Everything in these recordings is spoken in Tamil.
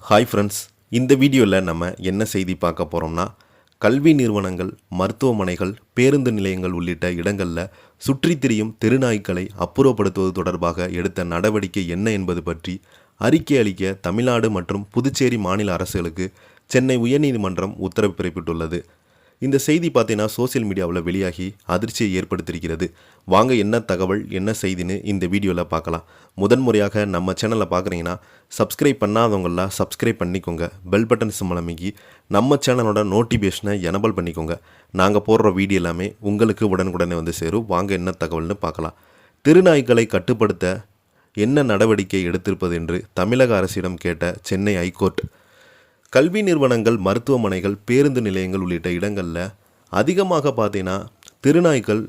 ஹாய் ஃப்ரெண்ட்ஸ், இந்த வீடியோவில் நம்ம என்ன செய்தி பார்க்க போகிறோம்னா, கல்வி நிறுவனங்கள், மருத்துவமனைகள், பேருந்து நிலையங்கள் உள்ளிட்ட இடங்களில் சுற்றித் திரியும் தெருநாய்க்களை அப்புறப்படுத்துவது தொடர்பாக எடுத்த நடவடிக்கை என்ன என்பது பற்றி அறிக்கை அளிக்க தமிழ்நாடு மற்றும் புதுச்சேரி மாநில அரசுகளுக்கு சென்னை உயர்நீதிமன்றம் உத்தரவு பிறப்பித்துள்ளது. இந்த செய்தி பார்த்தீங்கன்னா சோசியல் மீடியாவில் வெளியாகி அதிர்ச்சியை ஏற்படுத்தியிருக்கிறது. வாங்க என்ன தகவல், என்ன செய்தின்னு இந்த வீடியோவில் பார்க்கலாம். முதன்முறையாக நம்ம சேனலை பார்க்குறீங்கன்னா சப்ஸ்கிரைப் பண்ணாதவங்களாம் சப்ஸ்கிரைப் பண்ணிக்கோங்க. பெல் பட்டன் சிம்பல் அமைக்கி நம்ம சேனலோட நோட்டிஃபிகேஷனை எனபிள் பண்ணிக்கோங்க. நாங்கள் போடுற வீடியோ எல்லாமே உங்களுக்கு உடனுக்குடனே வந்து சேரும். வாங்க என்ன தகவல்னு பார்க்கலாம். தெருநாய்க்களை கட்டுப்படுத்த என்ன நடவடிக்கை எடுத்திருப்பது என்று தமிழக அரசிடம் கேட்ட சென்னை ஐகோர்ட், கல்வி நிறுவனங்கள், மருத்துவமனைகள், பேருந்து நிலையங்கள் உள்ளிட்ட இடங்களில் அதிகமாக பார்த்தீங்கன்னா தெருநாய்க்கள்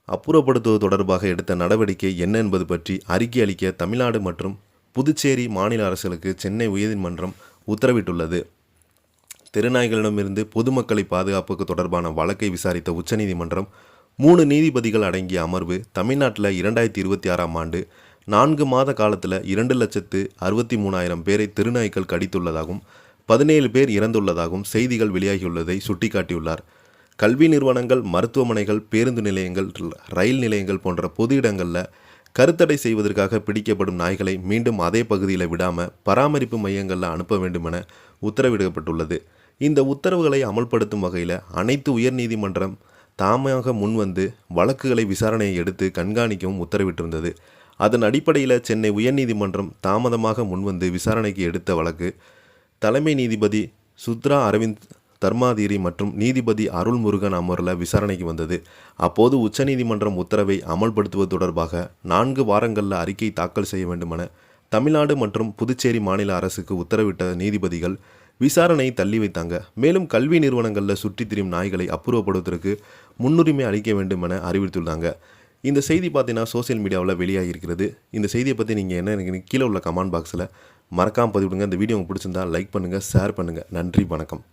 அப்புறப்படுத்துவது தொடர்பாக எடுத்த நடவடிக்கை என்ன என்பது பற்றி அறிக்கை அளிக்க தமிழ்நாடு மற்றும் புதுச்சேரி மாநில அரசுகளுக்கு சென்னை உயர்நீதிமன்றம் உத்தரவிட்டுள்ளது. தெருநாய்களிடமிருந்து பொதுமக்களை பாதுகாப்புக்கு தொடர்பான வழக்கை விசாரித்த உச்சநீதிமன்றம் 3 நீதிபதிகள் அடங்கிய அமர்வு தமிழ்நாட்டில் 2026ஆம் ஆண்டு 4 மாத காலத்தில் 2,63,000 பேரை தெருநாய்க்கள் கடித்துள்ளதாகவும் 17 பேர் இறந்துள்ளதாகவும் செய்திகள் வெளியாகியுள்ளதை சுட்டிக்காட்டியுள்ளார். கல்வி நிறுவனங்கள், மருத்துவமனைகள், பேருந்து நிலையங்கள், ரயில் நிலையங்கள் போன்ற பொது இடங்களில் கருத்தடை செய்வதற்காக பிடிக்கப்படும் நாய்களை மீண்டும் அதே பகுதியில் விடாமல் பராமரிப்பு மையங்களில் அனுப்ப வேண்டுமென உத்தரவிடப்பட்டுள்ளது. இந்த உத்தரவுகளை அமல்படுத்தும் வகையில் அனைத்து உயர்நீதிமன்றம் தாமாக முன்வந்து வழக்குகளை விசாரணையை எடுத்து கண்காணிக்கவும் உத்தரவிட்டிருந்தது. அதன் அடிப்படையில் சென்னை உயர்நீதிமன்றம் தாமதமாக முன்வந்து விசாரணைக்கு எடுத்த வழக்கு தலைமை நீதிபதி சுத்ரா அரவிந்த் தர்மாதிரி மற்றும் நீதிபதி அருள்முருகன் அமர்வில் விசாரணைக்கு வந்தது. அப்போது உச்சநீதிமன்றம் உத்தரவை அமல்படுத்துவது தொடர்பாக 4 வாரங்களில் அறிக்கை தாக்கல் செய்ய வேண்டுமென தமிழ்நாடு மற்றும் புதுச்சேரி மாநில அரசுக்கு உத்தரவிட்ட நீதிபதிகள் விசாரணையை தள்ளி வைத்தாங்க. மேலும் கல்வி நிறுவனங்களில் சுற்றித் திரியும் நாய்களை அப்புறப்படுவதற்கு முன்னுரிமை அளிக்க வேண்டும் என அறிவித்துள்ளாங்க. இந்த செய்தி பார்த்தீங்கன்னா சோசியல் மீடியாவில் வெளியாகியிருக்கிறது. இந்த செய்தியை பற்றி நீங்கள் என்ன நினைக்கிறீங்க? கீழே உள்ள கமெண்ட் பாக்ஸில் மறக்காமல் பதிவிடுங்க. இந்த வீடியோ உங்களுக்கு பிடிச்சிருந்தா லைக் பண்ணுங்கள், ஷேர் பண்ணுங்கள். நன்றி, வணக்கம்.